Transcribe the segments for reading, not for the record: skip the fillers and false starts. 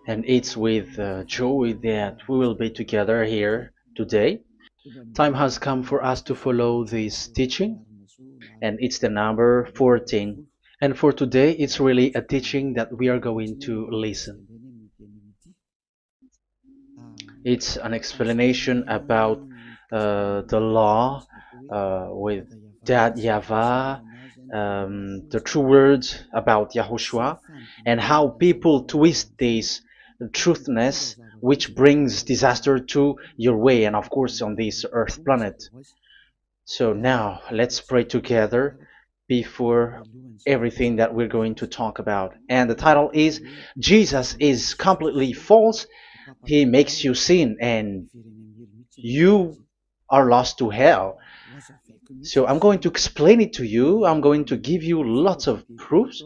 And it's with joy that we will be together here today. Time has come for us to follow this teaching, and it's the number 14. And for today, it's really a teaching that we are going to listen. It's an explanation about the law with that YAHVAH, the true words about YAHOSHUAH, and how people twist this truthness which brings disaster to your way and of course on this earth planet. So now let's pray together before everything that we're going to talk about. And the title is Jesus is completely false. He makes you sin and you are lost to hell. So I'm going to explain it to you. I'm going to give you lots of proofs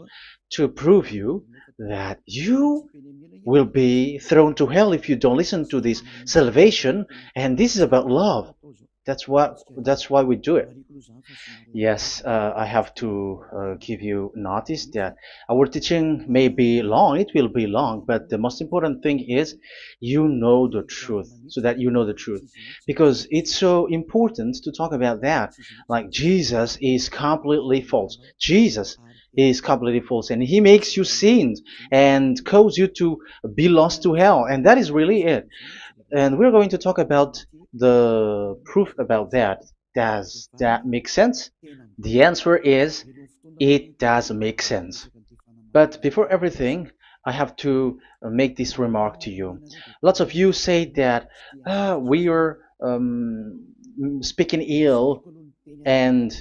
to prove you that you will be thrown to hell if you don't listen to this salvation. And this is about love. That's why we do it. Yes, I have to give you notice that our teaching may be long, it will be long, but the most important thing is you know the truth, so that you know the truth. Because it's so important to talk about that. Like Jesus is completely false. Jesus is completely false, and he makes you sin and cause you to be lost to hell, and that is really it. And we're going to talk about the proof about that. Does that make sense? The answer is it does make sense. But before everything, I have to make this remark to you. Lots of you say that we are speaking ill and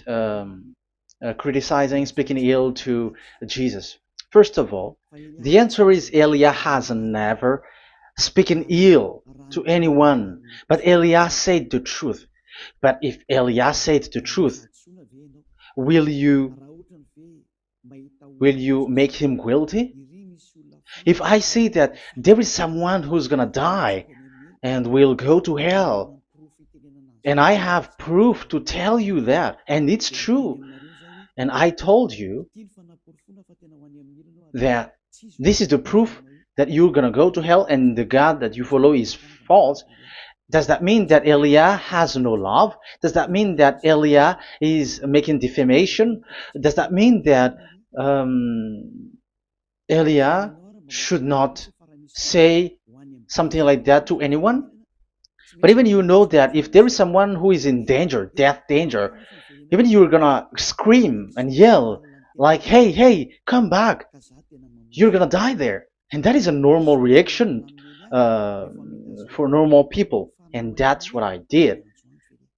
criticizing, speaking ill to Jesus. First of all, the answer is Elia has never speaking ill to anyone, but Elia said the truth. But if Elia said the truth, will you will you make him guilty? If I say that there is someone who's gonna die and will go to hell, and I have proof to tell you that, and it's true, and I told you that this is the proof that you're gonna go to hell and the God that you follow is false, does that mean that Elia has no love? Does that mean that Elia is making defamation? Does that mean that um, Elia should not say something like that to anyone? But even you know that if there is someone who is in danger, death danger, even you're gonna scream and yell like, "Hey, hey, come back! You're gonna die there." And that is a normal reaction uh, for normal people, and that's what I did.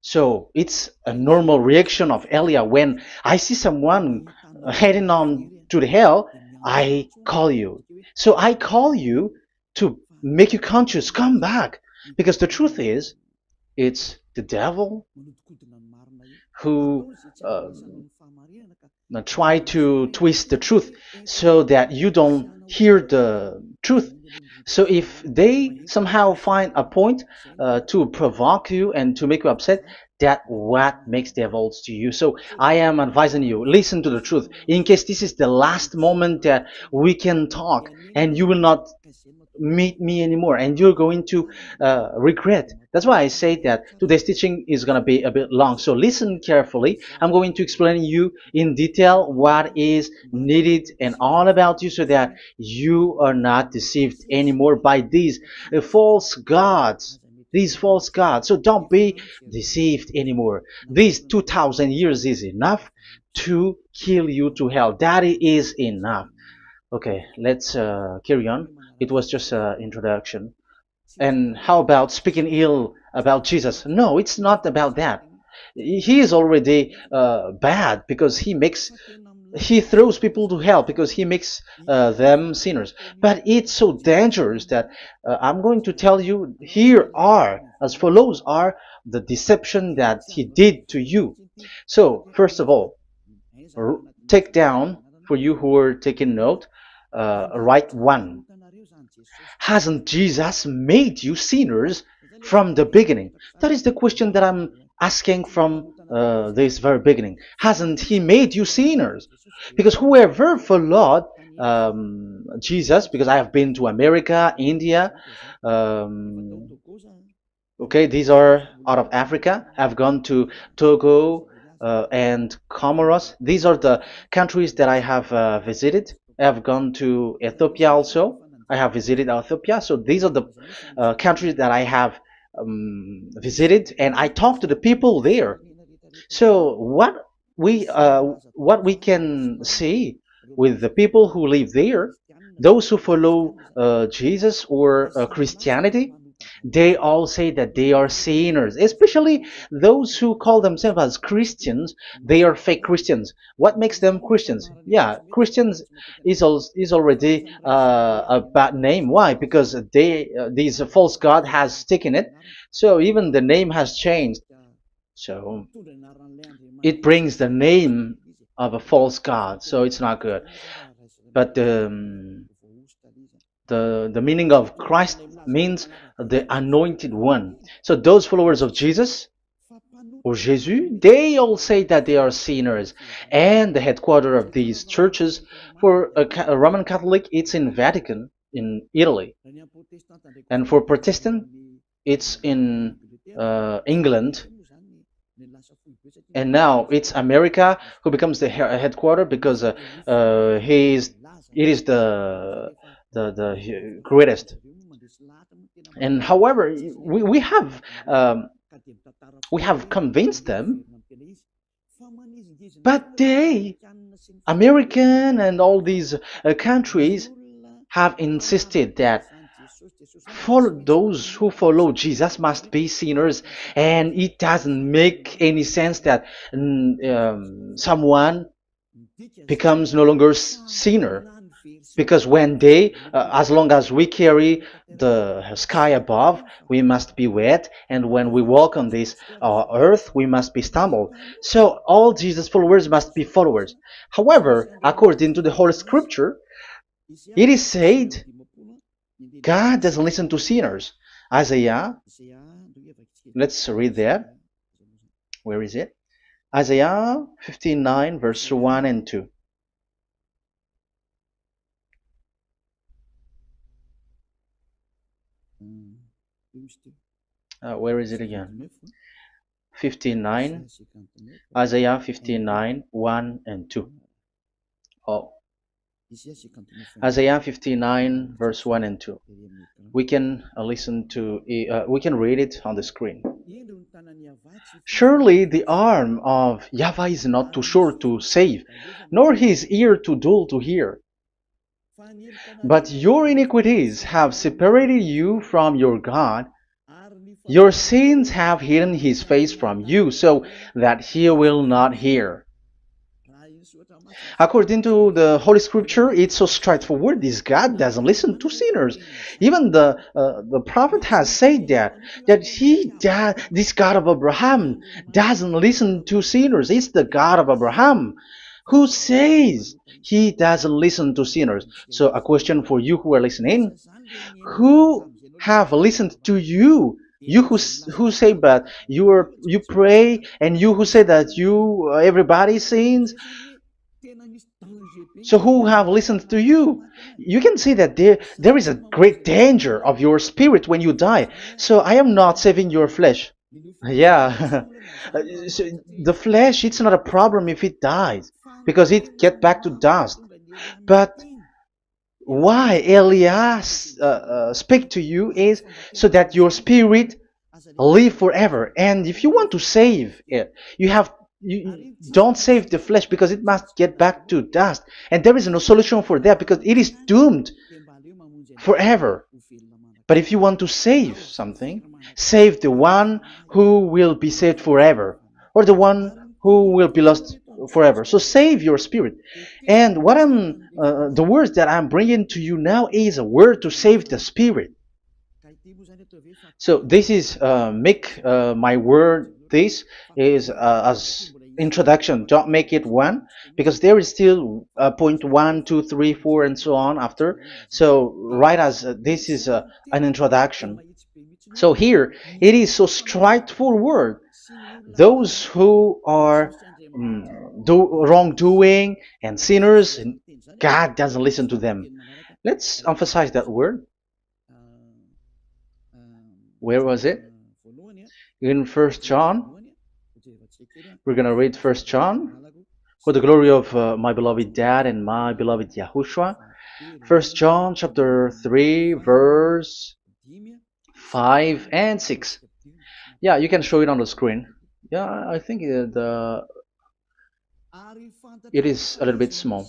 So it's a normal reaction of Elia when I see someone heading on to the hell, I call you. So I call you to make you conscious, come back. Because the truth is, it's the devil who try to twist the truth so that you don't hear the truth. So if they somehow find a point to provoke you and to make you upset, that what makes devils to you. So I am advising you, listen to the truth. In case this is the last moment that we can talk and you will not meet me anymore and you're going to regret. That's why I say that today's teaching is going to be a bit long, so listen carefully. I'm going to explain you in detail what is needed and all about you so that you are not deceived anymore by these false gods. So don't be deceived anymore. These 2000 years is enough to kill you to hell. That is enough. Okay, let's carry on. It was just an introduction. And how about speaking ill about Jesus? No, it's not about that. He is already bad because he throws people to hell because he makes them sinners. But it's so dangerous that I'm going to tell you here are as follows are the deception that he did to you. So first of all, take down for you who are taking note. Write one. Hasn't Jesus made you sinners from the beginning? That is the question that I'm asking from this very beginning. Hasn't he made you sinners? Because whoever followed Jesus, because I have been to America, India. Okay, these are out of Africa. I've gone to Togo and Comoros. These are the countries that I have visited. I have gone to Ethiopia also. I have visited Ethiopia. So these are the countries that I have visited, and I talked to the people there. So what we can see with the people who live there, those who follow Jesus or Christianity, they all say that they are sinners, especially those who call themselves as Christians. They are fake Christians. What makes them Christians? Yeah, Christians is already a bad name. Why? Because these false god has taken it. So even the name has changed. So it brings the name of a false god. So it's not good. But the meaning of Christ means the anointed one. So those followers of Jesus or Jesus, they all say that they are sinners. And the headquarters of these churches for a Roman Catholic, it's in Vatican in Italy, and for Protestant, it's in England. And now it's America who becomes the headquarters because he is it is the greatest. And however, we have convinced them, but they, American and all these countries, have insisted that those who follow Jesus must be sinners, and it doesn't make any sense that someone becomes no longer sinner, because when they as long as we carry the sky above, we must be wet, and when we walk on this earth, we must be stumbled. So all Jesus followers must be followers. However, according to the Holy Scripture, it is said God doesn't listen to sinners. Isaiah, let's read that. Where is it? Isaiah 59, verse 1 and 2. Where is it again? 59, Isaiah 59, 1 and 2. Oh, Isaiah 59, verse 1 and 2. We can we can read it on the screen. Surely the arm of Yahweh is not too short to save, nor his ear too dull to hear. But your iniquities have separated you from your God. Your sins have hidden his face from you, so that he will not hear. According to the Holy Scripture, it's so straightforward. This God doesn't listen to sinners. Even the prophet has said that this God of Abraham doesn't listen to sinners. It's the God of Abraham who says he doesn't listen to sinners. So a question for you who are listening: who have listened to you? You who say that you pray, and you who say that you everybody sins. So who have listened to you? You can see that there is a great danger of your spirit when you die. So I am not saving your flesh. Yeah. So the flesh, it's not a problem if it dies, because it get back to dust. But why Elias speak to you is so that your spirit live forever. And if you want to save it, you don't save the flesh, because it must get back to dust, and there is no solution for that because it is doomed forever. But if you want to save something, save the one who will be saved forever, or the one who will be lost forever. So save your spirit. And the words that I'm bringing to you now is a word to save the spirit. So this is make my word. This is as introduction. Don't make it one, because there is still point 1, 2, 3, 4, and so on after. So right as this is an introduction. So here it is so straightforward. Those who are wrongdoing and sinners, and God doesn't listen to them. Let's emphasize that word. Where was it? In First John. We're gonna read First John. For the glory of my beloved Dad and my beloved Yahushua. First John chapter 3 verse 5 and 6. Yeah, you can show it on the screen. Yeah, I think it is a little bit small.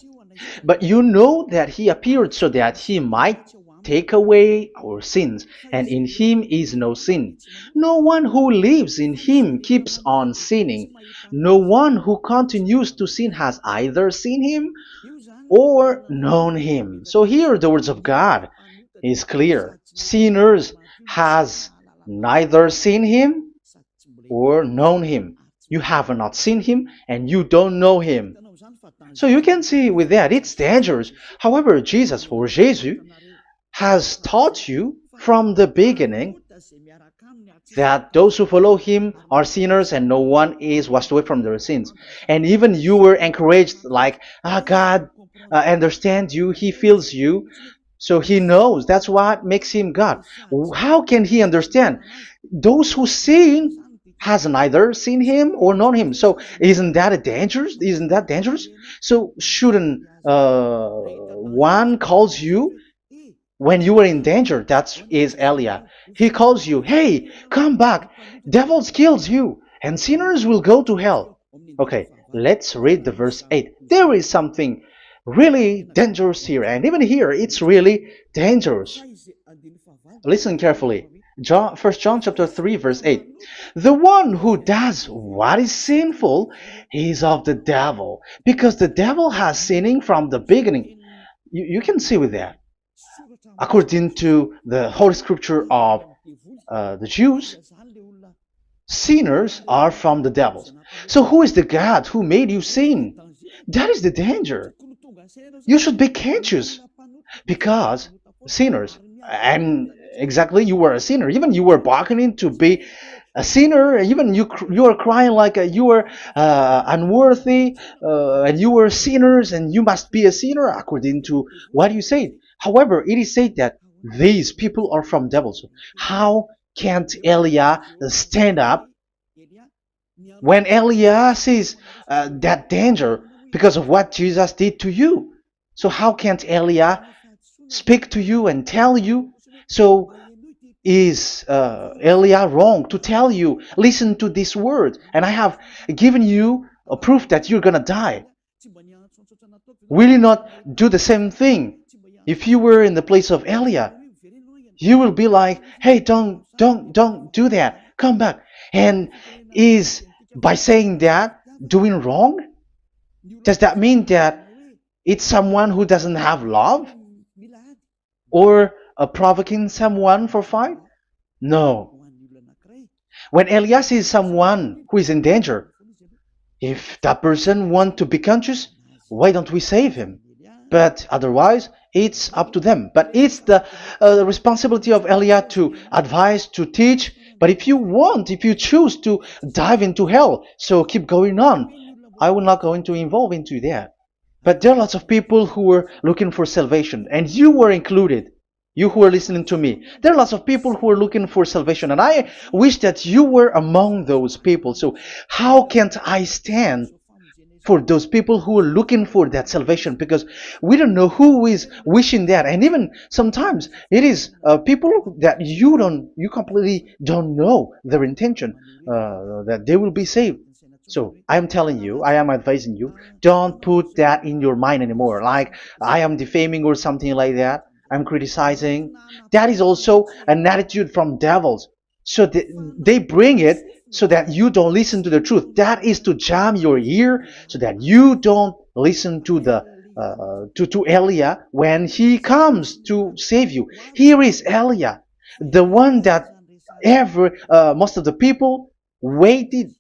But you know that he appeared so that he might take away our sins, and in him is no sin. No one who lives in him keeps on sinning. No one who continues to sin has either seen him or known him. So here the words of God is clear. Sinners has neither seen him or known him. You have not seen him and you don't know him. So you can see with that it's dangerous. However, Jesus or Jesus has taught you from the beginning that those who follow him are sinners and no one is washed away from their sins. And even you were encouraged like, God understands you, he feels you, so he knows. That's what makes him God. How can he understand? Those who sin has neither seen him or known him. So isn't that a dangerous? Isn't that dangerous? So shouldn't one calls you when you are in danger? That is Elia. He calls you, hey, come back. Devils kills you, and sinners will go to hell. Okay, let's read the verse 8. There is something really dangerous here, and even here it's really dangerous. Listen carefully. First John chapter 3 verse 8. The one who does what is sinful is of the devil, because the devil has sinning from the beginning. You can see with that. According to the Holy Scripture of the Jews, sinners are from the devils. So who is the God who made you sin? That is the danger. You should be conscious, because sinners, and exactly you were a sinner, even you were bargaining to be a sinner, even you were crying like you were unworthy, and you were sinners and you must be a sinner according to what you said. However, it is said that these people are from devils. How can't Elia stand up when Elia sees that danger because of what Jesus did to you? So how can't Elia speak to you and tell you? So is Elia wrong to tell you, listen to this word, and I have given you a proof that you're gonna die? Will you not do the same thing? If you were in the place of Elia, you will be like, hey, don't do that, come back. And is by saying that doing wrong? Does that mean that it's someone who doesn't have love, or provoking someone for fight? No. When Elias is someone who is in danger, if that person wants to be conscious, why don't we save him? But otherwise, it's up to them. But it's the responsibility of Elia to advise, to teach. But if you choose to dive into hell, so keep going on. I will not go into involve into that. But there are lots of people who are looking for salvation, and you were included. You who are listening to me, there are lots of people who are looking for salvation, and I wish that you were among those people. So how can't I stand for those people who are looking for that salvation? Because we don't know who is wishing that, and even sometimes it is people that you completely don't know their intention, that they will be saved. So I am telling you, I am advising you, don't put that in your mind anymore, like I am defaming or something like that. I'm criticizing. That is also an attitude from devils. So they bring it so that you don't listen to the truth. That is to jam your ear so that you don't listen to the to Elia when he comes to save you. Here is Elia, the one that most of the people waiting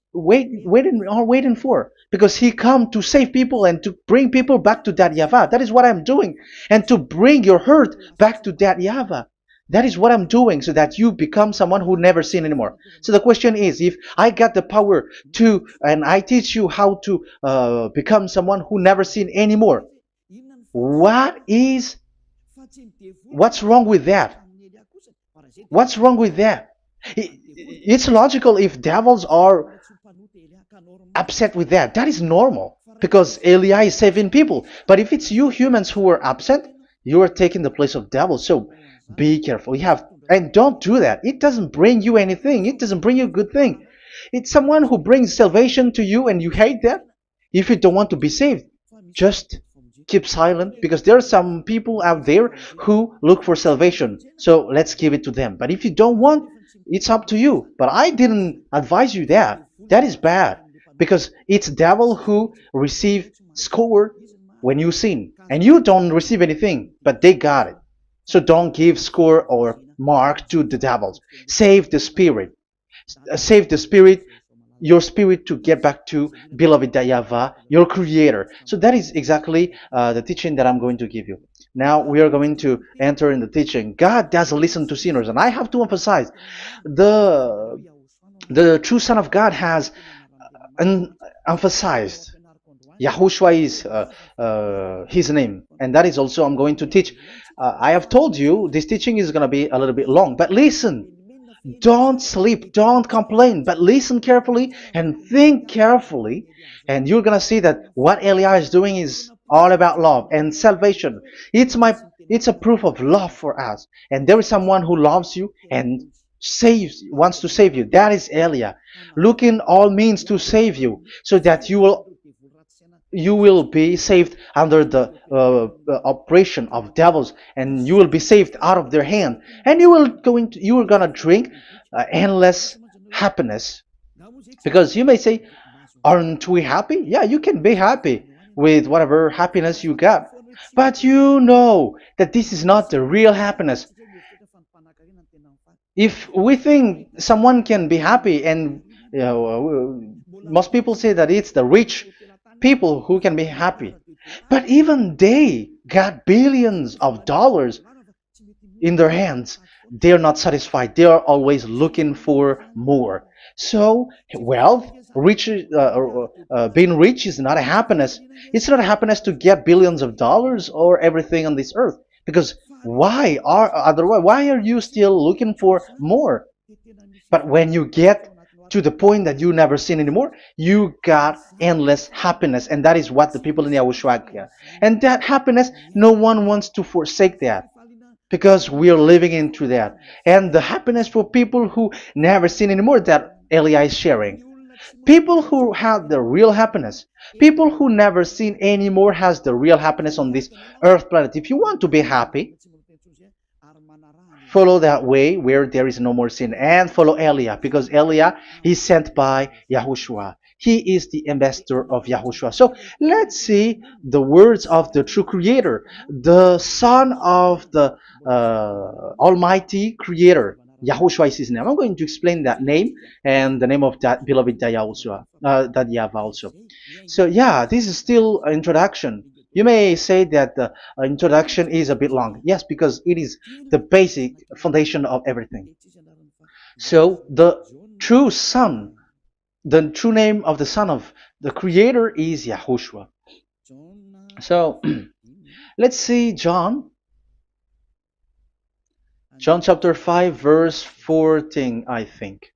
for, because he come to save people and to bring people back to that YAHVAH. That is what I'm doing, and to bring your hurt back to that YAHVAH. That is what I'm doing so that you become someone who never sin anymore. So the question is, if I got the power to, and I teach you how to become someone who never sin anymore, what is, what's wrong with that? What's wrong with that? It's logical if devils are upset with that. That is normal because Eli is saving people. But if it's you humans who are upset, you are taking the place of devils. So be careful. You have, and don't do that. It doesn't bring you anything. It doesn't bring you a good thing. It's someone who brings salvation to you and you hate that. If you don't want to be saved, just keep silent because there are some people out there who look for salvation. So let's give it to them. But if you don't want, it's up to you. But I didn't advise you that. That is bad because it's devil who receive score when you sin and you don't receive anything, but they got it. So don't give score or mark to the devils. Save the spirit. Save the spirit, your spirit, to get back to beloved Yahweh, your creator. So that is exactly the teaching that I'm going to give you. Now we are going to enter in the teaching. God doesn't listen to sinners, and I have to emphasize the the true Son of God has emphasized. Yahushua is his name, and that is also I'm going to teach. I have told you this teaching is going to be a little bit long, but listen. Don't sleep, don't complain, but listen carefully and think carefully, and you're gonna see that what Eli is doing is all about love and salvation. It's a proof of love for us, and there is someone who loves you and wants to save you. That is Elia, looking all means to save you, so that you will be saved under the oppression of devils, and you will be saved out of their hand, and you are gonna drink endless happiness. Because you may say, aren't we happy? Yeah, you can be happy with whatever happiness you got, but you know that this is not the real happiness. If we think someone can be happy, and most people say that it's the rich people who can be happy, but even they got billions of dollars in their hands, they're not satisfied. They are always looking for more. So wealth, being rich is not a happiness. It's not a happiness to get billions of dollars or everything on this earth. Because why are you still looking for more? But when you get to the point that you never sin anymore, you got endless happiness, and that is what the people in Yahushua get. And that happiness, no one wants to forsake that because we are living into that. And the happiness for people who never sin anymore that Eli is sharing. People who have the real happiness, people who never sin anymore has the real happiness on this earth planet. If you want to be happy, follow that way where there is no more sin, and follow Elia, because Elia is sent by Yahushua. He is the ambassador of Yahushua. So let's see the words of the true creator, the son of the almighty creator. Yahushua is his name. I'm going to explain that name and the name of that beloved Yahushua, that Yahweh also. So yeah, this is still an introduction. You may say that the introduction is a bit long. Yes, because it is the basic foundation of everything. So true son, the true name of the son of the creator is Yahushua. So let's see John chapter 5 verse 14, I think.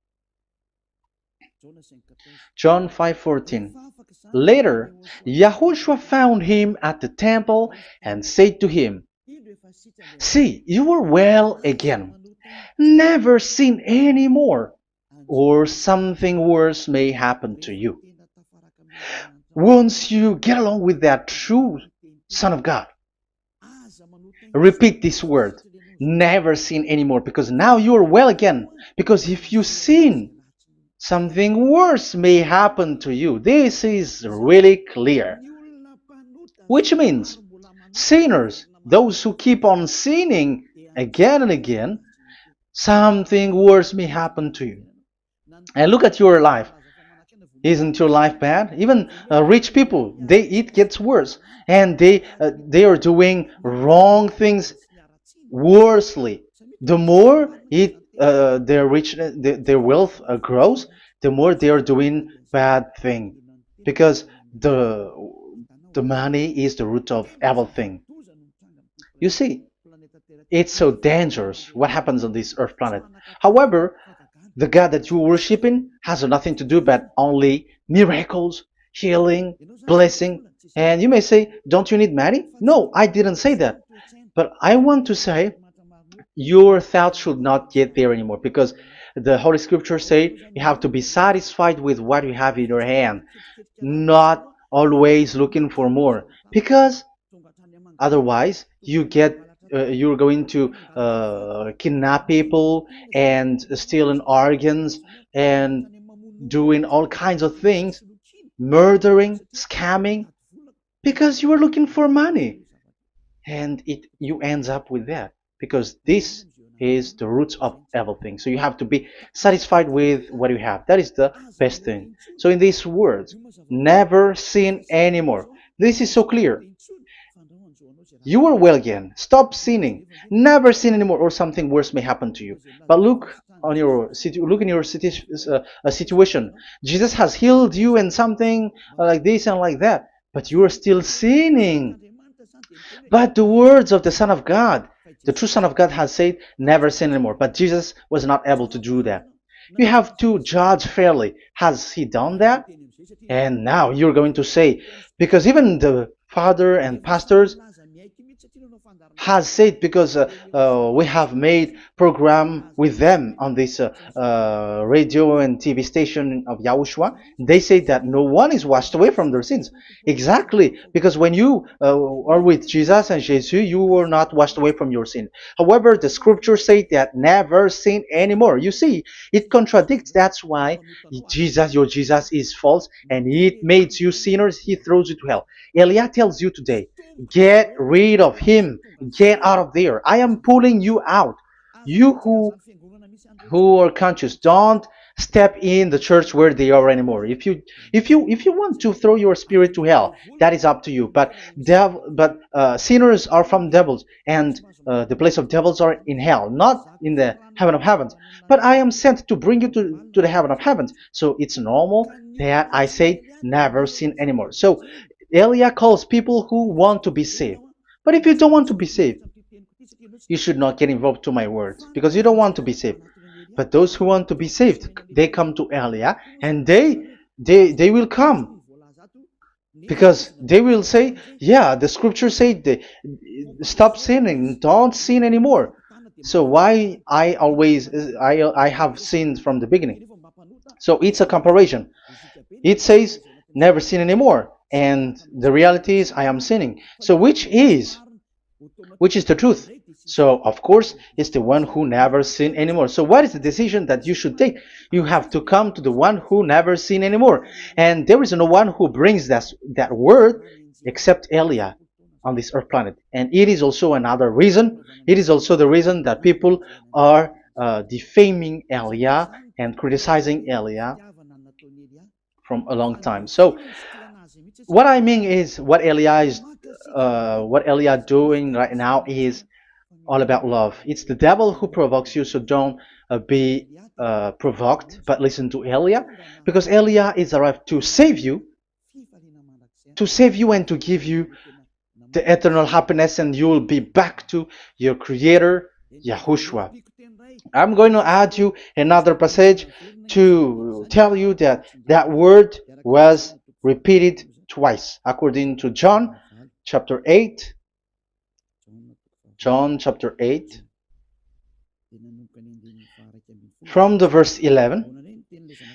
John 5:14. Later, Yahushua found him at the temple and said to him, "See, you are well again. Never sin any more, or something worse may happen to you." Once you get along with that true Son of God, repeat this word. Never sin anymore, because now you are well again. Because if you sin, something worse may happen to you. This is really clear. Which means sinners, those who keep on sinning again and again, something worse may happen to you. And look at your life. Isn't your life bad? Even rich people, it gets worse, and they are doing wrong things worsely. The more their richness, their wealth grows, the more they are doing bad thing, because the the money is the root of everything. You see, it's so dangerous what happens on this earth planet. However, the God that you're worshiping has nothing to do but only miracles, healing, blessing. And you may say, don't you need money? No, I didn't say that. But I want to say your thoughts should not get there anymore, because the Holy Scripture say you have to be satisfied with what you have in your hand, not always looking for more, because otherwise you're going to kidnap people and stealing organs and doing all kinds of things, murdering, scamming, because you are looking for money, and it you ends up with that, because this is the roots of everything. So you have to be satisfied with what you have. That is the best thing. So in these words, never sin anymore, this is so clear. You are well again. Stop sinning. Never sin anymore, or something worse may happen to you. But look in your situation. Jesus has healed you and something like this and like that, but you are still sinning. But the words of the Son of God, the true Son of God, has said, "Never sin anymore." But Jesus was not able to do that. You have to judge fairly. Has he done that? And now you're going to say, because even the father and pastors has said, because we have made program with them on this radio and TV station of Yahushua. They say that no one is washed away from their sins. Exactly, because when you are with Jesus and Jesus, you were not washed away from your sin. However, the scriptures say that never sin anymore. You see, it contradicts. That's why your Jesus is false, and it makes you sinners. He throws you to hell. Elia tells you today, get rid of him. Get out of there. I am pulling you out. You who are conscious, don't step in the church where they are anymore. If you want to throw your spirit to hell, that is up to you. But sinners are from devils, and the place of devils are in hell, not in the heaven of heavens. But I am sent to bring you to the heaven of heavens. So it's normal that I say never sin anymore. So Elia calls people who want to be saved. But if you don't want to be saved, you should not get involved to my words, because you don't want to be saved. But those who want to be saved, they come to Elia, and they will come, because they will say, yeah, the scriptures say stop sinning, don't sin anymore. So why I have sinned from the beginning? So it's a comparison. It says never sin anymore, and the reality is I am sinning. So which is the truth? So of course it's the one who never sin anymore. So what is the decision that you should take? You have to come to the one who never sin anymore, and there is no one who brings that word except Elia on this earth planet. And it is also another reason. It is also the reason that people are defaming Elia and criticizing Elia from a long time. So what I mean is what Elia doing right now is all about love. It's the devil who provokes you, so don't be provoked, but listen to Elia, because Elia is arrived to save you and to give you the eternal happiness, and you will be back to your Creator, Yahushua. I'm going to add you another passage to tell you that that word was repeated twice, according to chapter 8, John chapter 8, from the verse 11.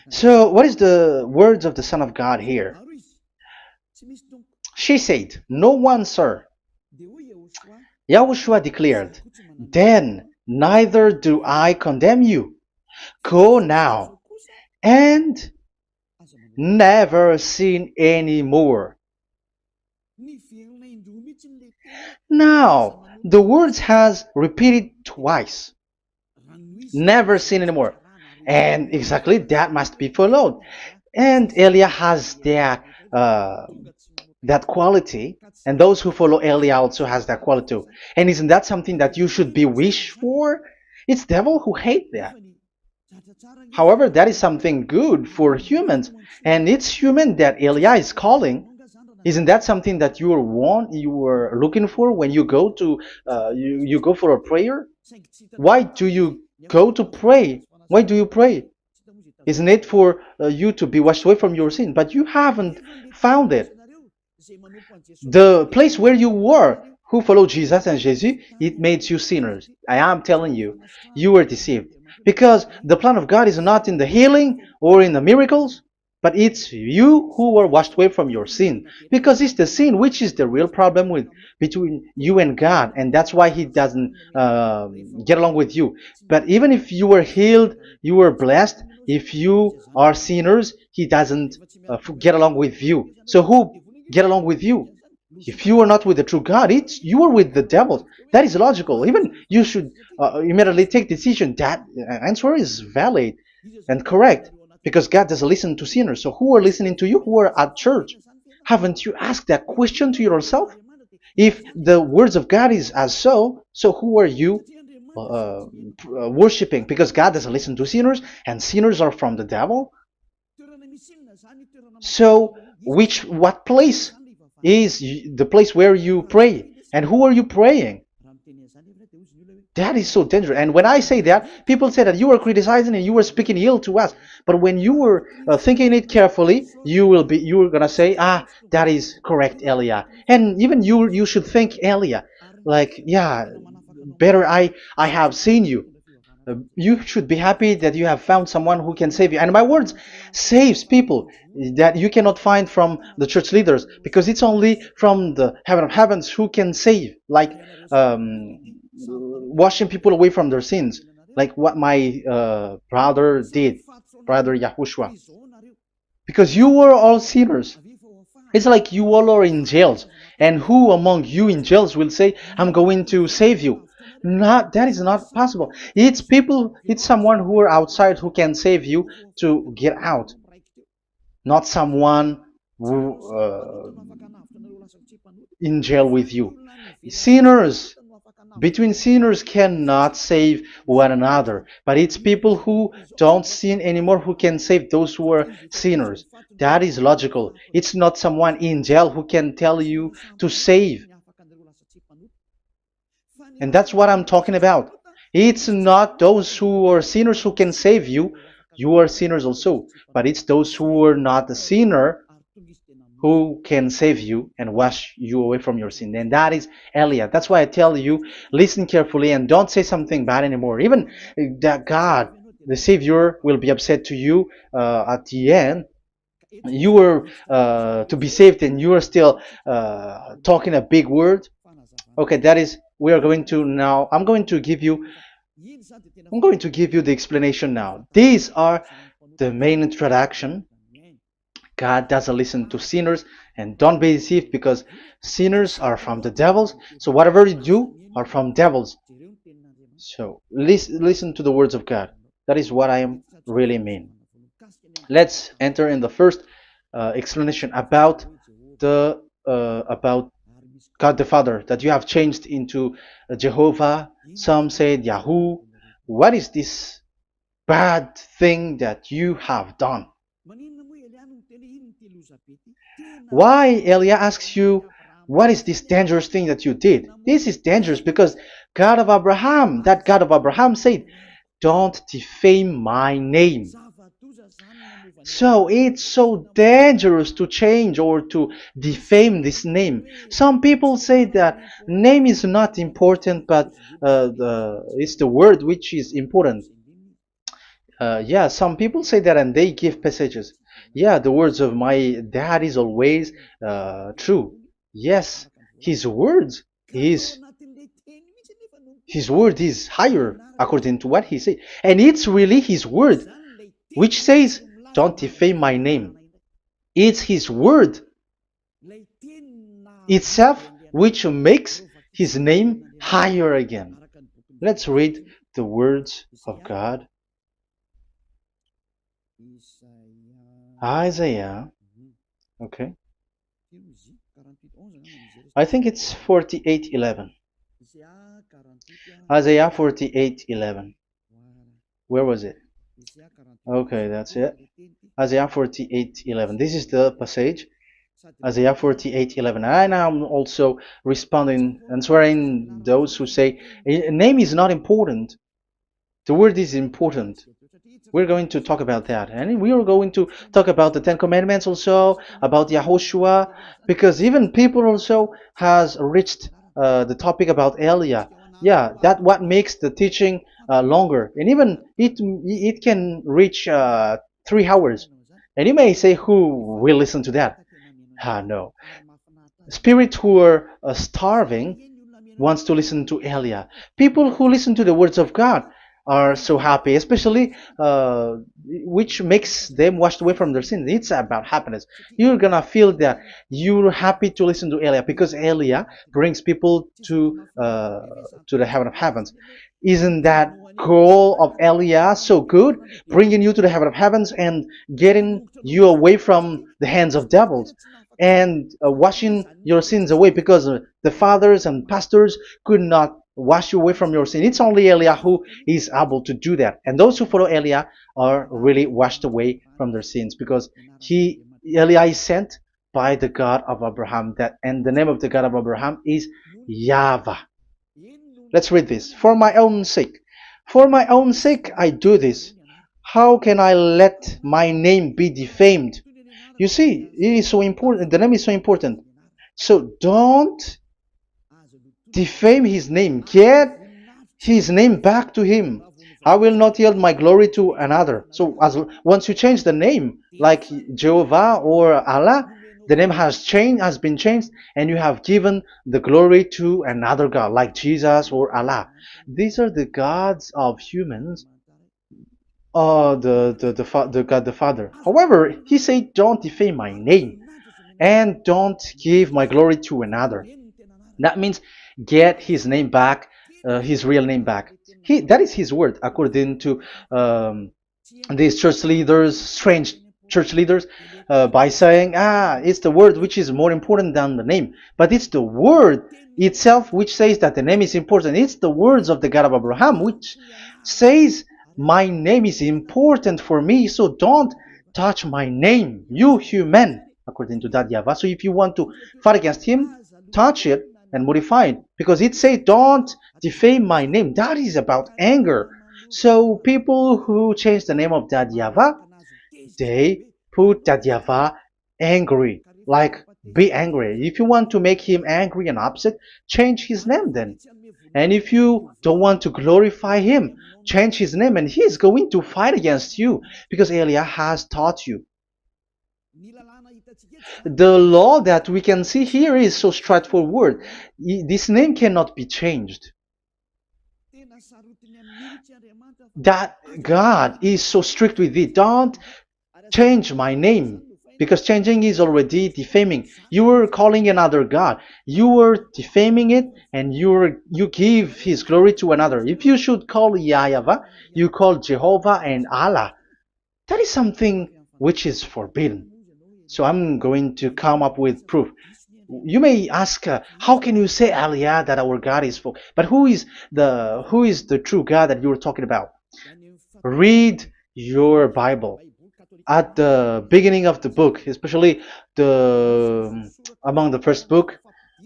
So, what is the words of the Son of God here? She said, "No one, sir." Yahushua declared, "Then neither do I condemn you. Go now and never sin anymore." Now, the words has repeated twice. Never sin anymore. And exactly that must be followed. And Elia has that quality, and those who follow Elia also has that quality too. And isn't that something that you should be wish for? It's devil who hate that. However, that is something good for humans, and it's human that Elia is calling. Isn't that something that you were looking for when you go to you go for a prayer? Why do you go to pray? Why do you pray? Isn't it for you to be washed away from your sin? But you haven't found it. The place where you were, who followed Jesus and Jesus, it made you sinners. I am telling you, you were deceived. Because the plan of God is not in the healing or in the miracles, but it's you who were washed away from your sin. Because it's the sin which is the real problem with between you and God, and that's why He doesn't get along with you. But even if you were healed, you were blessed. If you are sinners, He doesn't get along with you. So who get along with you? If you are not with the true God, it's you are with the devil. That is logical. Even you should immediately take decision. That answer is valid and correct because God doesn't listen to sinners. So who are listening to you? Who are at church? Haven't you asked that question to yourself? If the words of God is as so who are you worshiping? Because God doesn't listen to sinners, and sinners are from the devil. So, what place is the place where you pray, and who are you praying? That is so dangerous. And when I say that, people say that you were criticizing and you were speaking ill to us. But when you were thinking it carefully, you were gonna say, that is correct, Elia. And even you should think Elia, like, yeah, better I have seen you. You should be happy that you have found someone who can save you. And my words saves people that you cannot find from the church leaders because it's only from the heaven of heavens who can save. Like washing people away from their sins, like what my brother did, brother Yahushua. Because you were all sinners. It's like you all are in jails. And who among you in jails will say, I'm going to save you? Not, that is not possible. It's people, it's someone who are outside who can save you to get out. Not someone who in jail with you. Sinners, between sinners cannot save one another, but it's people who don't sin anymore who can save those who are sinners. That is logical. It's not someone in jail who can tell you to save. And that's what I'm talking about. It's not those who are sinners who can save you. You are sinners also. But it's those who are not a sinner who can save you and wash you away from your sin. And that is Elia. That's why I tell you, listen carefully and don't say something bad anymore. Even that God, the Savior, will be upset to you at the end. You were to be saved and you are still talking a big word. Okay, that is, we are going to now, I'm going to give you the explanation now. These are the main introduction. God doesn't listen to sinners, and don't be deceived because sinners are from the devils. So whatever you do are from devils. So listen to the words of God. That is what I am really mean. Let's enter in the first explanation about about God the Father that you have changed into Jehovah. Some said Yahoo. What is this bad thing that you have done? Why Elia asks you, what is this dangerous thing that you did? This is dangerous because God of Abraham, that God of Abraham said, don't defame my name. So it's so dangerous to change or to defame this name. Some people say that name is not important, but it's the word which is important. Yeah, some people say that and they give passages. Yeah, the words of my dad is always true. Yes, his words is his word is higher according to what he said, and it's really his word which says, "Don't defame my name." It's his word itself which makes his name higher again. Let's read the words of God. Isaiah, okay. I think it's 48:11. Isaiah 48:11. Where was it? Okay, that's it. Isaiah 48:11. This is the passage. Isaiah 48:11. And I'm also responding, answering those who say a name is not important. The word is important. We're going to talk about that. And we are going to talk about the Ten Commandments also, about YAHOSHUAH, because even people also has reached the topic about Elia. Yeah, that what makes the teaching longer. And even it can reach 3 hours. And you may say, who will listen to that? Ah, no. Spirits who are starving wants to listen to Elia. People who listen to the words of God are so happy, especially which makes them washed away from their sins. It's about happiness. You're gonna feel that you're happy to listen to Elia because Elia brings people to the heaven of heavens. Isn't that goal of Elia so good, bringing you to the heaven of heavens and getting you away from the hands of devils? And washing your sins away because the fathers and pastors could not wash you away from your sin. It's only Elia who is able to do that. And those who follow Elia are really washed away from their sins because Elia is sent by the God of Abraham. And the name of the God of Abraham is YAHVAH. Let's read this. For my own sake. For my own sake I do this. How can I let my name be defamed? You see, it is so important. The name is so important. So don't defame his name. Get his name back to him. I will not yield my glory to another. So once you change the name, like Jehovah or Allah, the name has been changed, and you have given the glory to another God, like Jesus or Allah. These are the gods of humans, the God the Father. However, he said, "Don't defame my name, and don't give my glory to another." That means get his name back, his real name back. That is his word, according to um, these church leaders, strange church leaders, by saying, it's the word which is more important than the name. But it's the word itself which says that the name is important. It's the words of the God of Abraham which says, my name is important for me, so don't touch my name, you human, according to that YAHVAH. So if you want to fight against him, touch it and modify it, because it says, don't defame my name. That is about anger. So people who change the name of that YAHVAH, they put that YAHVAH angry, like be angry. If you want to make him angry and upset, change his name then. And if you don't want to glorify him, change his name, and he's going to fight against you because Elia has taught you. The law that we can see here is so straightforward. This name cannot be changed. That God is so strict with it. Don't change my name, because changing is already defaming. You are calling another God. You are defaming it, and you give his glory to another. If you should call YAHVAH, you call Jehovah and Allah. That is something which is forbidden. So I'm going to come up with proof. You may ask, how can you say, Aliyah, that our God is full? But who is the true God that you're talking about? Read your Bible. At the beginning of the book, especially among the first book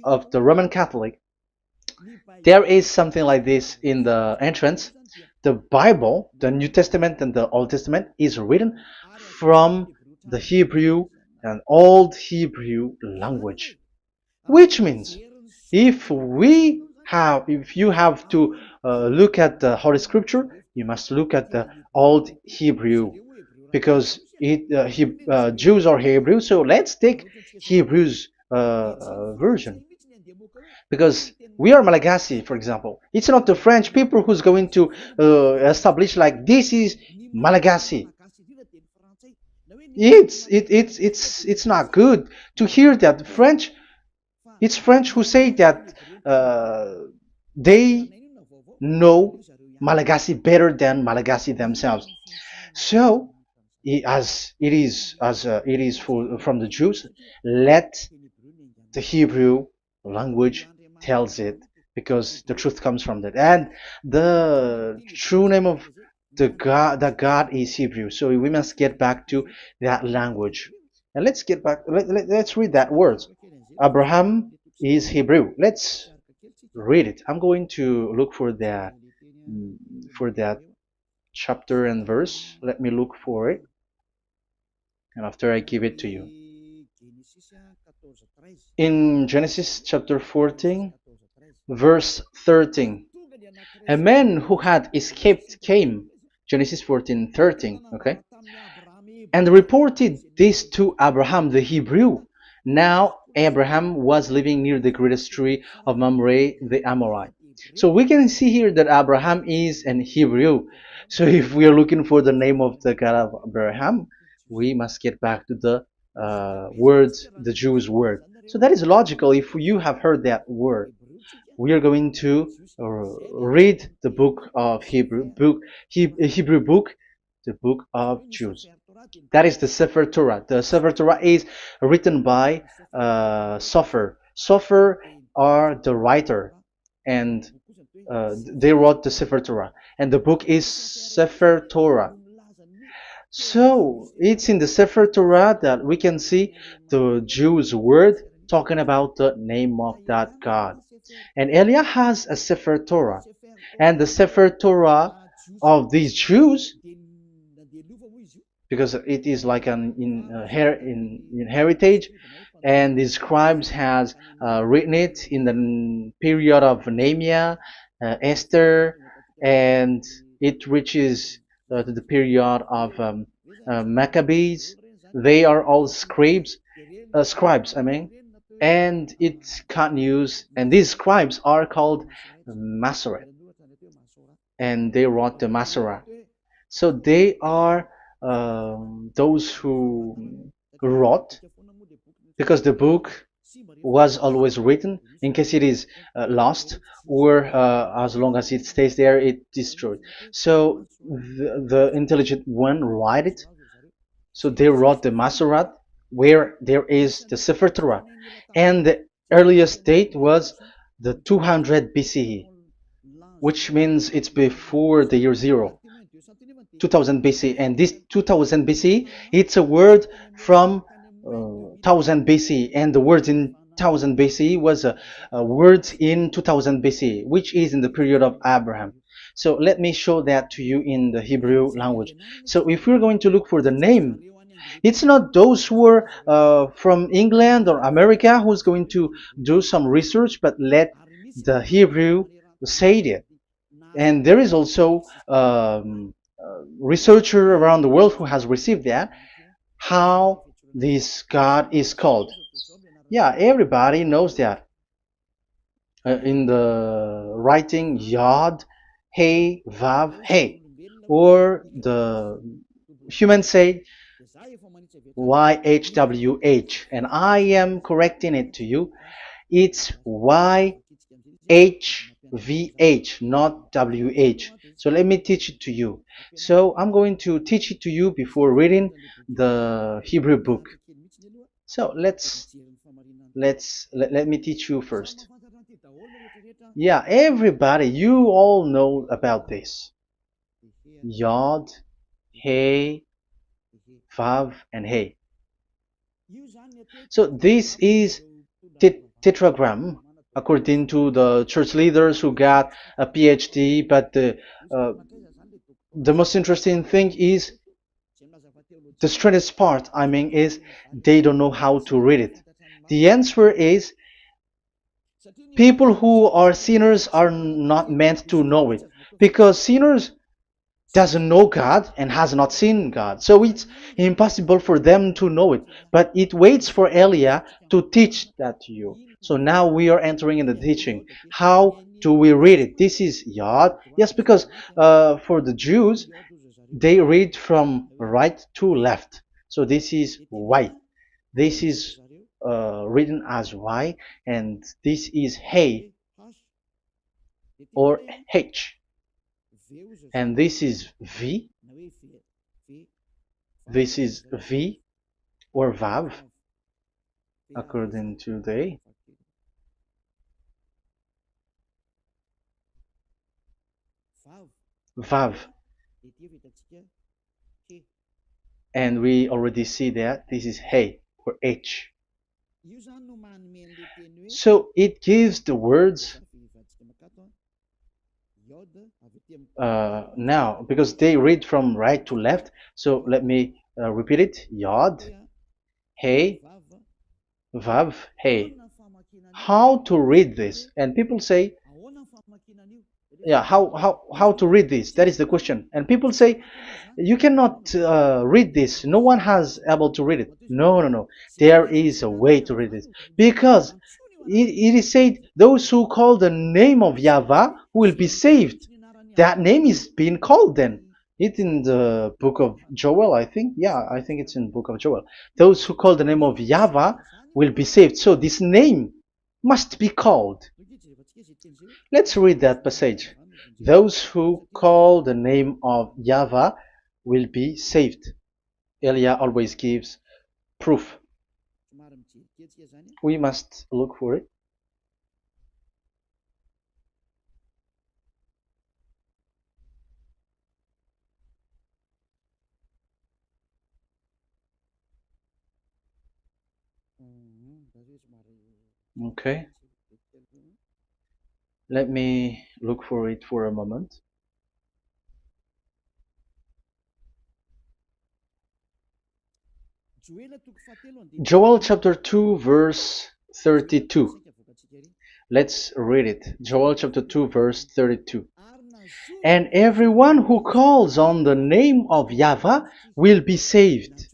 of the Roman Catholic, there is something like this in the entrance. The Bible, the New Testament and the Old Testament, is written from the Hebrew and Old Hebrew language, which means if you have to look at the Holy Scripture, you must look at the Old Hebrew, because Jews are Hebrew. So let's take Hebrew's version, because we are Malagasy, for example. It's not the French people who's going to establish like this is Malagasy. It's not good to hear that French. It's French who say that they know Malagasy better than Malagasy themselves. So, as it is from the Jews, let the Hebrew language tells it, because the truth comes from that. And the true name of that God is Hebrew. So we must get back to that language. And let's get back. Let's read that word. Abraham is Hebrew. Let's read it. I'm going to look mm, for that chapter and verse. Let me look for it, and after I give it to you. In Genesis chapter 14, verse 13, a man who had escaped came, Genesis 14:13, okay, and reported this to Abraham the Hebrew. Now Abraham was living near the great tree of Mamre the Amorite. So we can see here that Abraham is an Hebrew. So if we are looking for the name of the God of Abraham, we must get back to the word, the Jews word. So that is logical. If you have heard that word, we are going to read the book of Hebrew book, the book of Jews. That is the Sefer Torah. The Sefer Torah is written by Sofer. Sofer are the writer, and they wrote the Sefer Torah, and the book is Sefer Torah. So it's in the Sefer Torah that we can see the Jews' word talking about the name of that God. And Elia has a Sefer Torah, and the Sefer Torah of these Jews, because it is like an in heritage, and the scribes has written it in the period of Nehemiah, Esther, and it reaches to the period of Maccabees. They are all scribes, I mean, and it continues, and these scribes are called Masoret, and they wrote the Masorah. So they are those who wrote, because the book was always written in case it is lost, or as long as it stays there, it destroyed. So the intelligent one write it. So they wrote the Masorat, where there is the Sefer Torah, and the earliest date was the 200 BCE, which means it's before the year zero. 2000 BC, and this 2000 BC, it's a word from 1000 BC, and the word in 1000 BC was a word in 2000 BC, which is in the period of Abraham. So let me show that to you in the Hebrew language. So if we're going to look for the name, it's not those who are from England or America who's going to do some research, but let the Hebrew say it. And there is also researcher around the world who has received that, how this God is called. Yeah, everybody knows that. In the writing Yod, Hey, Vav, Hey, or the human say YHWH, and I am correcting it to you. It's YHVH, not WH. So let me teach it to you. So I'm going to teach it to you before reading the Hebrew book. So let me teach you first. Yeah, everybody, you all know about this. Yod, Hey, Vav, and Hey. So this is tetragram, according to the church leaders who got a PhD. But the most interesting thing is, the strangest part, I mean, is they don't know how to read it. The answer is, people who are sinners are not meant to know it, because sinners doesn't know God and has not seen God. So it's impossible for them to know it. But it waits for Elia to teach that to you. So now we are entering in the teaching. How do we read it? This is Yod. Yes, because for the Jews, they read from right to left. So this is Y. This is written as Y, and this is Hey or H. And this is V. This is V or Vav, according to the Vav. And we already see that this is Hey or H. So it gives the words now because they read from right to left. So let me repeat it. Yod, Hey, Vav, Hey. How to read this? And people say, yeah, how to read this? That is the question. And people say, you cannot read this. No one has able to read it. No, no, no. There is a way to read this because it is said those who call the name of Yahweh will be saved. That name is being called then. It's in the book of Joel, I think. Yeah, I think it's in the book of Joel. Those who call the name of Yahweh will be saved. So this name must be called. Let's read that passage. Those who call the name of Yahweh will be saved. Elia always gives proof. We must look for it. Okay. Let me look for it for a moment. Joel chapter 2 verse 32. Let's read it. Joel chapter 2 verse 32. And everyone who calls on the name of Yahweh will be saved.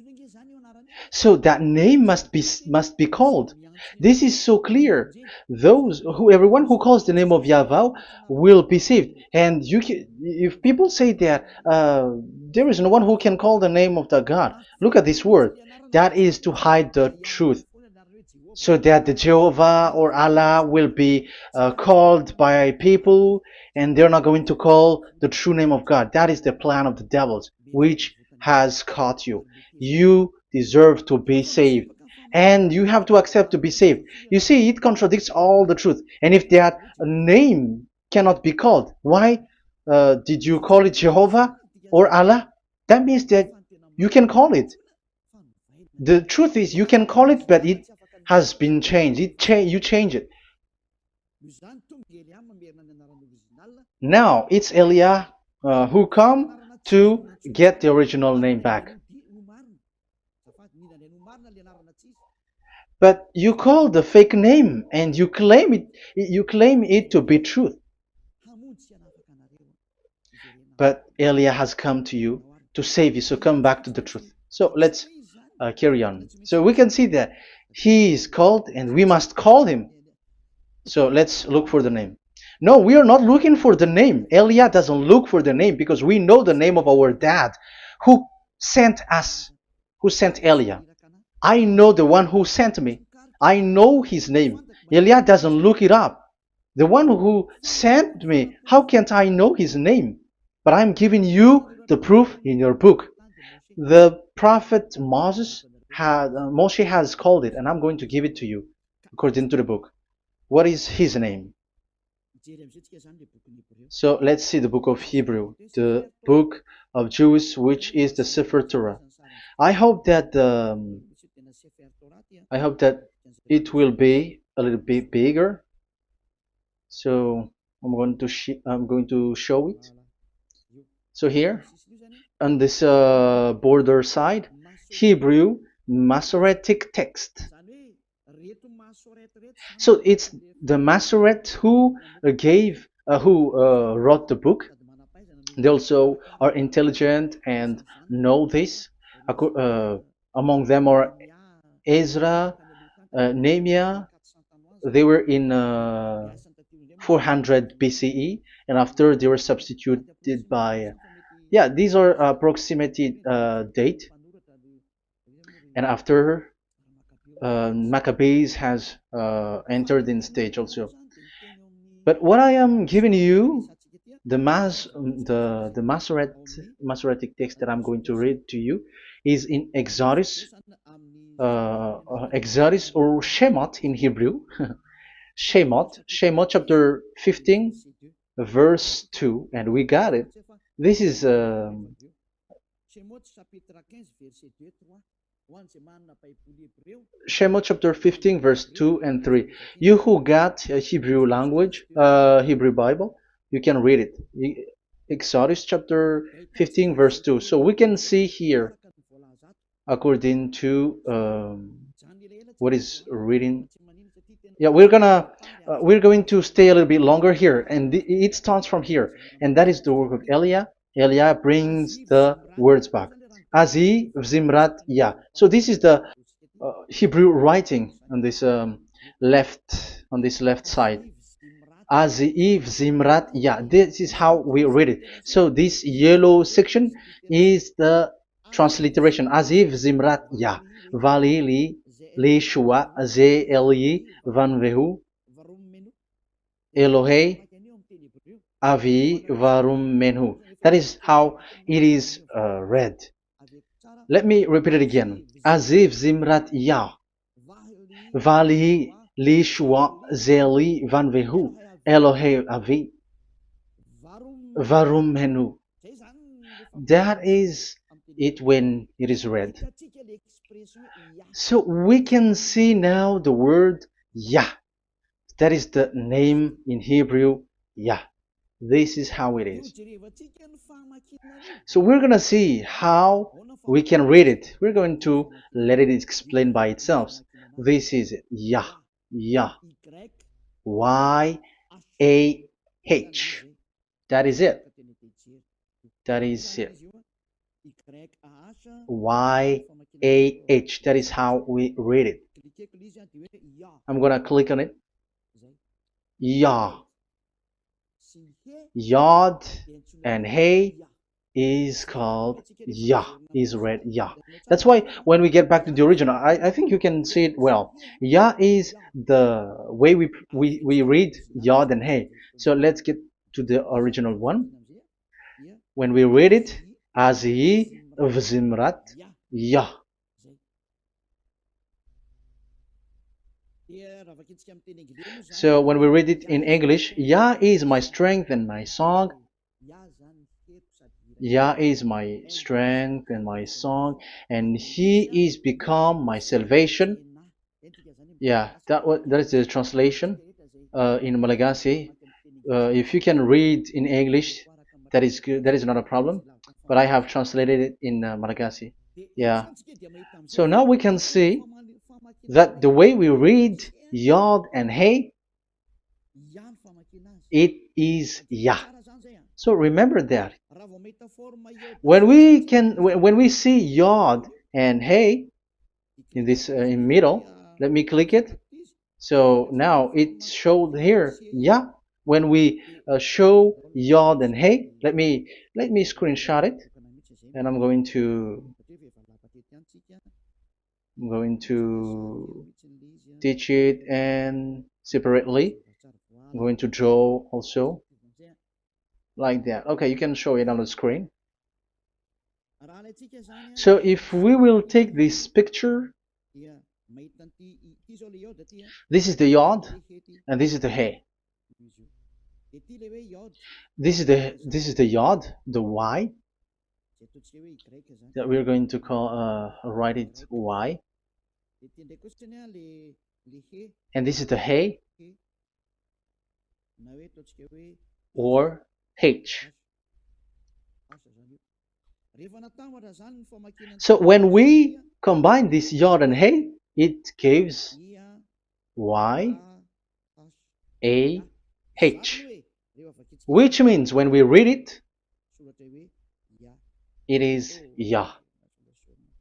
So that name must be called. This is so clear. Everyone who calls the name of Yahweh will be saved. And if people say that there is no one who can call the name of the God, look at this word. That is to hide the truth, so that the Jehovah or Allah will be called by people, and they're not going to call the true name of God. That is the plan of the devils, which has caught you. You deserve to be saved, and you have to accept to be saved. You see, it contradicts all the truth. And if that name cannot be called, why did you call it Jehovah or Allah? That means that you can call it. The truth is, you can call it, but it has been changed. You change it. Now it's Elia who come to get the original name back. But you call the fake name and you claim it to be truth. But Elia has come to you to save you, so come back to the truth. So let's carry on. So we can see that he is called and we must call him. So let's look for the name. No, we are not looking for the name. Elia doesn't look for the name because we know the name of our dad who sent us, who sent Elia. I know the one who sent me. I know his name. Elia doesn't look it up. The one who sent me, how can't I know his name? But I'm giving you the proof in your book. The prophet Moshe has called it, and I'm going to give it to you according to the book. What is his name? So let's see the book of Hebrew, the book of Jews, which is the Sefer Torah. I hope that it will be a little bit bigger. So I'm going to show it. So here on this border side, Hebrew Masoretic text. So it's the Masoret who wrote the book. They also are intelligent and know this. Among them are Ezra, Nehemiah. They were in 400 BCE, and after they were substituted by, yeah, these are approximated date. And after Maccabees has entered in stage also. But what I am giving you, the Masoretic text that I'm going to read to you, is in Exodus, Exodus or Shemot in Hebrew, Shemot chapter 15, verse 2, and we got it. This is Shemot chapter 15, verse 2 and 3. You who got a Hebrew language, Hebrew Bible, you can read it. Exodus chapter 15, verse 2. So we can see here, according to what is reading. Yeah, we're going to stay a little bit longer here, and it starts from here, and that is the work of Eliah. Eliah brings the words back. Azi Zimrat Ya. So this is the Hebrew writing on this left side. Aziv Zimrat Ya. This is how we read it. So this yellow section is the transliteration. Aziv Zimrat Ya. Vali li shua ze eli van vehu Elohei avi varum menhu. That is how it is read. Let me repeat it again. Aziv Zimrat Ya. Vali li shua ze eli van vehu Elohei avi varum menhu. That is it when it is read. So we can see now the word Yah. That is the name in Hebrew, Yah. This is how it is. So we're going to see how we can read it. We're going to let it explain by itself. This is it. Yah. Yah. Y-A-H. That is it. That is it. Y-A-H. That is how we read it. I'm going to click on it. Yah. Yod and Hey is called Yah, is read Yah. That's why when we get back to the original, I think you can see it well. Yah is the way we read Yod and Hey. So let's get to the original one. When we read it, Azi Vzimrat Yah. So when we read it in English, Yah is my strength and my song. Yah is my strength and my song, and He is become my salvation. Yeah, that is the translation in Malagasy. If you can read in English, that is good. That is not a problem. But I have translated it in Malagasy. Yeah. So now we can see that the way we read Yod and Hey, it is Yah. So remember that. When we see Yod and Hey in this in middle, let me click it. So now it showed here Yah. When we show Yod and Hey, let me screenshot it, and I'm going to teach it and separately. I'm going to draw also like that. Okay, you can show it on the screen. So if we will take this picture, this is the Yod and this is the Hey. This is the Yod, the Y, that we're going to call write it Y. And this is the Hey or H. So when we combine this Yod and Hey, it gives Y A H, which means when we read it, it is Yah.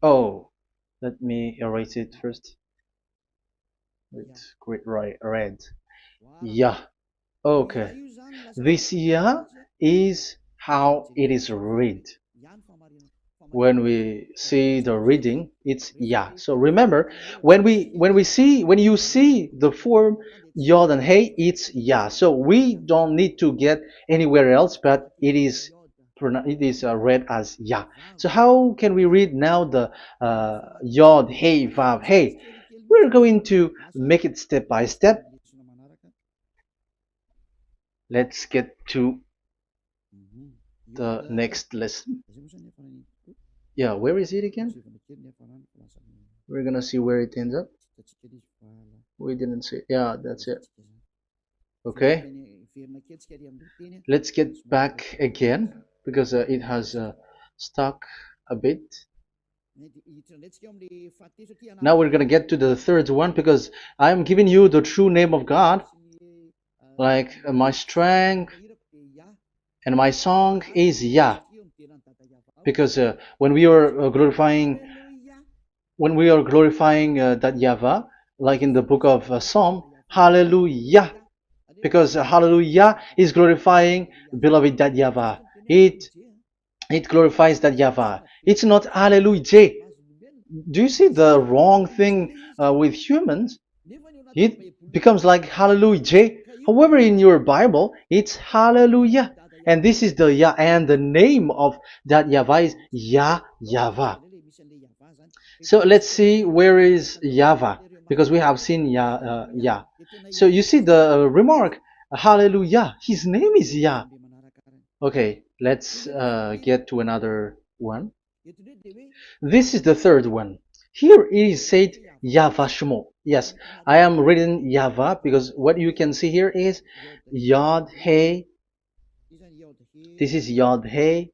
Oh, let me erase it first with great red. Yah. Okay. This Yah is how it is read. When we see the reading, it's Yah. So remember, when you see the form Yod and Hey, it's Yah. So we don't need to get anywhere else, but it is read as Yah. So how can we read now the Yod, Hey, Vav, Hey? We're going to make it step by step. Let's get to the next lesson. Yeah, where is it again? We're gonna see where it ends up. We didn't see. Yeah, that's it. Okay, let's get back again because it has stuck a bit. Now we're gonna get to the third one because I'm giving you the true name of God, like my strength and my song is Yah, because when we are glorifying that Yahweh, like in the book of Psalm, Hallelujah, because Hallelujah is glorifying beloved that Yahweh. It glorifies that Yahweh. It's not Hallelujah. Do you see the wrong thing with humans? It becomes like Hallelujah. However, in your Bible, it's Hallelujah. And this is the Yah, and the name of that Yahweh is Yahvah. So let's see where is Yahvah, because we have seen Yah. So you see the remark, Hallelujah. His name is Yah. Okay, let's get to another one. This is the third one. Here it is said YAHVAH. Yes, I am reading Yahvah because what you can see here is Yod Hey. This is Yod Hey.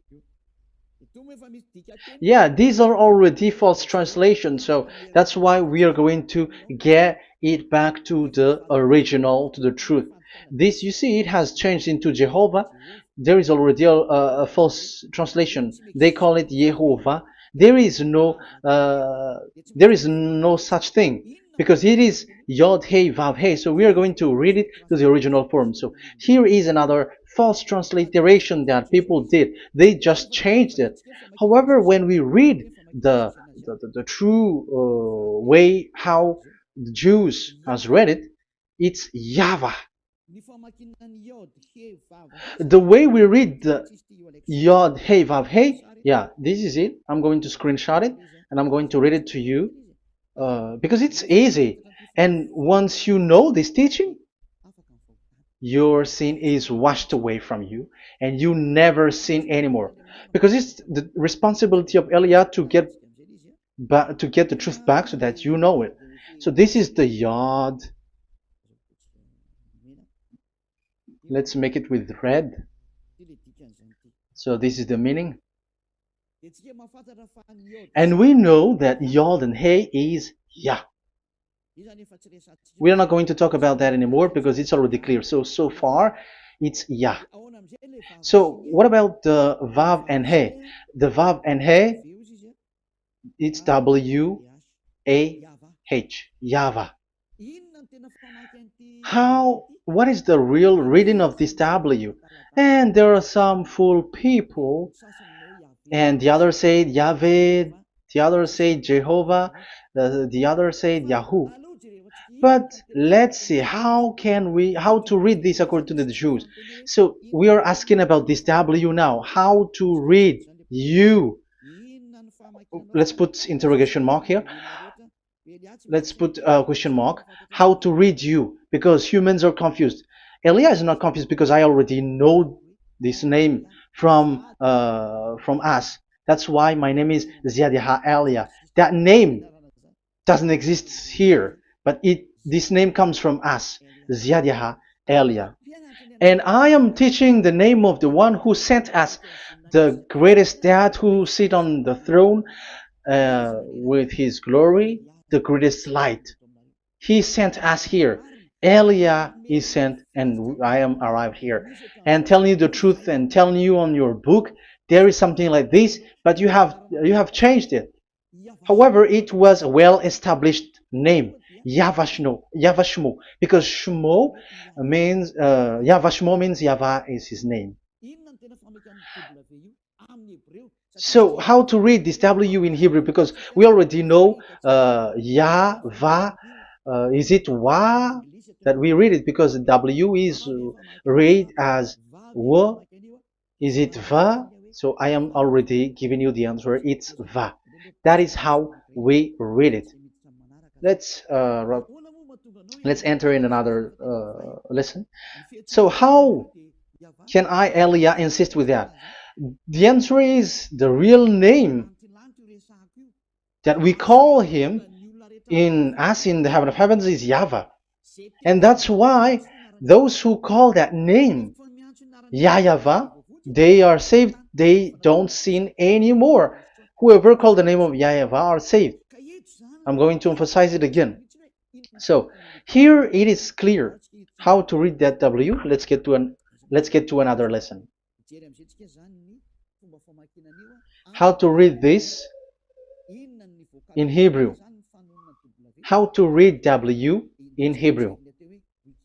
Yeah, these are already false translations, so that's why we are going to get it back to the original, to the truth. This, you see, it has changed into Jehovah. There is already a false translation. They call it Yehovah. There is no, such thing because it is Yod Hey Vav Hey. So we are going to read it to the original form. So here is another false transliteration that people did. They just changed it. However, when we read the true way how the Jews has read it, it's Yahvah. The way we read the Yod Hey Vav Hey, yeah, this is it. I'm going to screenshot it and I'm going to read it to you because it's easy. And once you know this teaching, your sin is washed away from you and you never sin anymore, because it's the responsibility of Eliah to get the truth back so that you know it. So this is the Yod. Let's make it with red. So this is the meaning, and we know that Yod and Hey is Yah. We are not going to talk about that anymore because it's already clear. So far, it's Yah. So what about the Vav and He? The Vav and He, it's W-A-H, Yahvah. What is the real reading of this W? And there are some fool people, and the other say Yahweh, the other say Jehovah, the other say Yahoo. But let's see how to read this according to the Jews. So we are asking about this W now. How to read you? Let's put interrogation mark here. Let's put a question mark. How to read you? Because humans are confused. Elia is not confused because I already know this name from us. That's why my name is Ziadiha Elia. That name doesn't exist here, but this name comes from us, Ziadiha Elia. And I am teaching the name of the one who sent us, the greatest dad who sit on the throne with his glory, the greatest light. He sent us here. Elia is sent, and I am arrived here. And telling you the truth and telling you on your book, there is something like this, but you have changed it. However, it was a well-established name, YAHVAH, because Shmo means YAHVAH means Yahvah is his name. So how to read this W in Hebrew? Because we already know Yahvah. Is it Wa that we read it? Because W is read as W. Is it Va? So I am already giving you the answer. It's Va. That is how we read it. Let's enter in another lesson. So how can I, Elia, insist with that? The answer is the real name that we call him in as in the heaven of heavens is YAHVAH. And that's why those who call that name YAHVAH, they are saved. They don't sin anymore. Whoever called the name of YAHVAH are saved. I'm going to emphasize it again. So here it is clear how to read that W. Let's get to another lesson. How to read this in Hebrew. How to read W in Hebrew.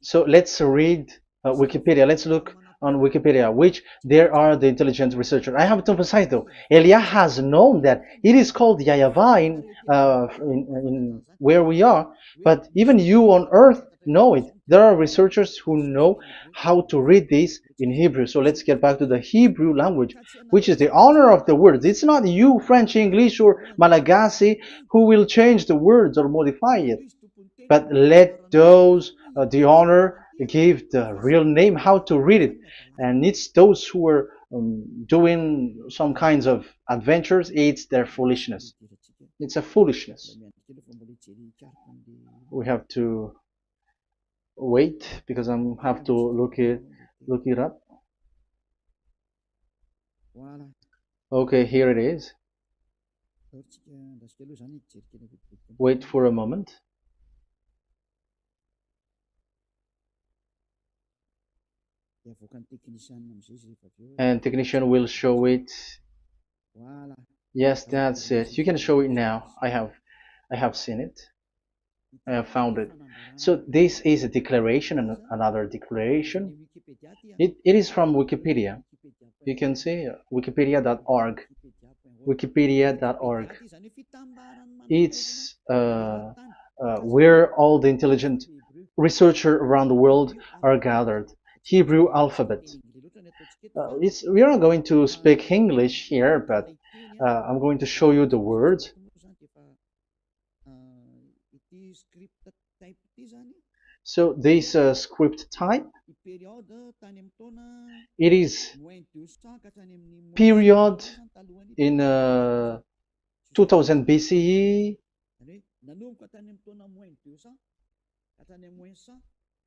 So let's read Wikipedia. Let's look on Wikipedia, which there are the intelligent researchers. I have to emphasize though, Elia has known that it is called YAHVAH in where we are, but even you on earth know it. There are researchers who know how to read this in Hebrew. So let's get back to the Hebrew language, which is the honor of the words. It's not you, French, English, or Malagasy, who will change the words or modify it. But let those the honor give the real name, how to read it. And it's those who are doing some kinds of adventures, it's their foolishness. It's a foolishness. We have to wait because I have to look it up. Okay, here it is. Wait for a moment. And technician will show it. Yes, that's it. You can show it now. I have seen it. I have found it. So this is a declaration and another declaration. It is from Wikipedia. You can see wikipedia.org. Wikipedia.org. It's where all the intelligent researchers around the world are gathered. Hebrew alphabet. We are not going to speak English here, but I'm going to show you the words. So this script type, it is period in 2000 BCE,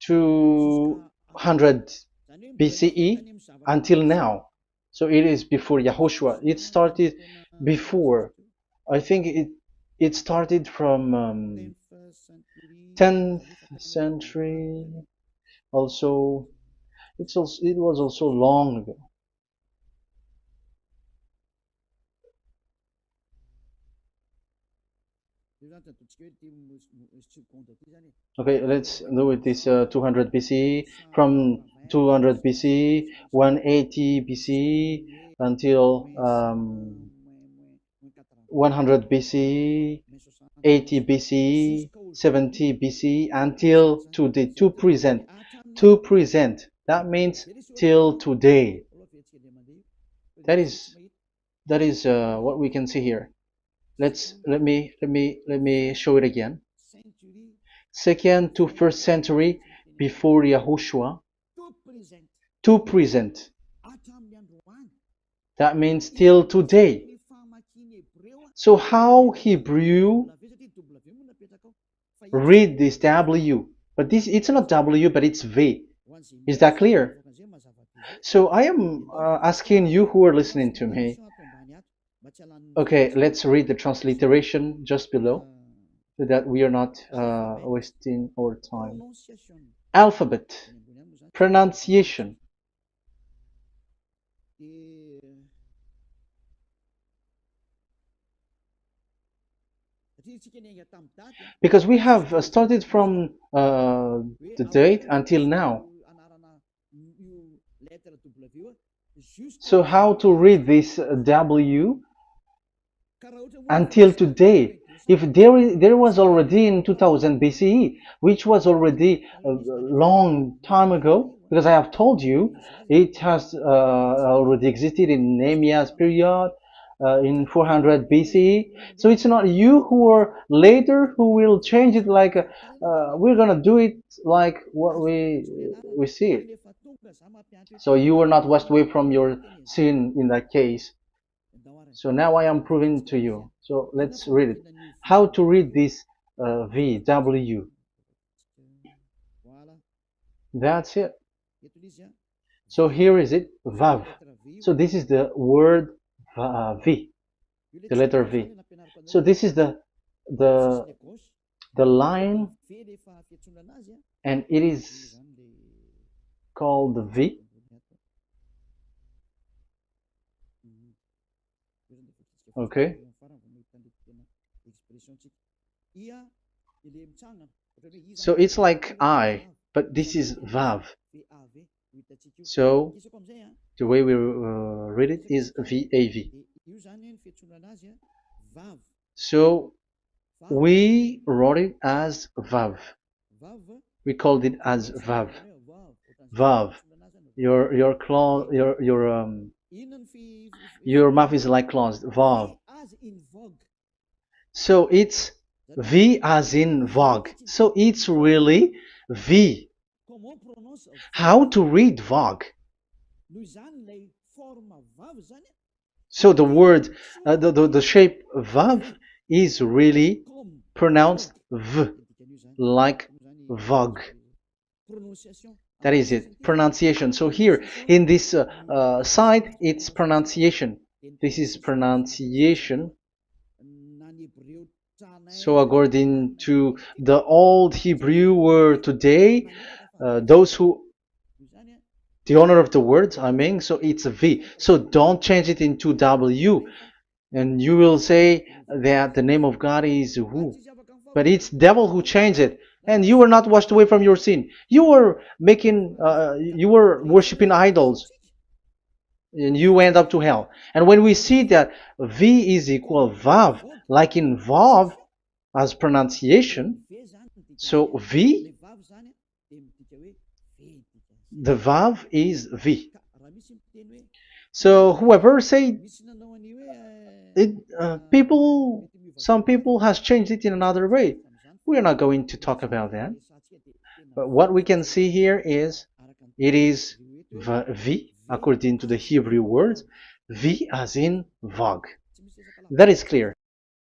200 BCE until now. So it is before Yahushua. It started before. I think it started from 10th century. Also, it was also long ago. Okay, let's do it this 200 BCE, from 200 BCE, 180 BCE until 100 BCE, 80 BCE, 70 BCE until today, to present. To present. That means till today. That is what we can see here. Let me show it again. Second to first century before Yahushua. To present. That means till today. So how Hebrew read this W? But it's not W, but it's V. Is that clear? So I am asking you who are listening to me. Okay, let's read the transliteration just below so that we are not wasting our time. Alphabet, pronunciation. Because we have started from the date until now. So how to read this W until today? If there was already in 2000 BCE, which was already a long time ago, because I have told you it has already existed in Nehemiah's period, in 400 BCE. So it's not you who are later who will change it like we're gonna do it like what we see it. So you were not washed away from your sin in that case. So now I am proving to you. So let's read it. How to read this V, W? That's it. So here is it, Vav. So this is the word V, the letter V. So this is the the line, and it is called the V. Okay. So it's like I, but this is Vav. So the way we read it is VAV. So we wrote it as Vav. We called it as Vav. Vav. Your claw, your mouth is like closed. Vav. So it's V as in Vogue. So it's really V. How to read Vogue? So the word, the shape Vav is really pronounced V, like Vogue. That is it, pronunciation. So here in this side, it's pronunciation. This is pronunciation. So according to the old Hebrew word today, those who, the owner of the words, I mean, so it's a V. So don't change it into W. And you will say that the name of God is who? But it's devil who changed it. And you were not washed away from your sin. You were you were worshiping idols. And you went up to hell. And when we see that V is equal Vav, like in Vav as pronunciation, so V, the Vav is V. So whoever said it, some people has changed it in another way. We are not going to talk about that. But what we can see here is it is V according to the Hebrew words, V as in Vogue. That is clear.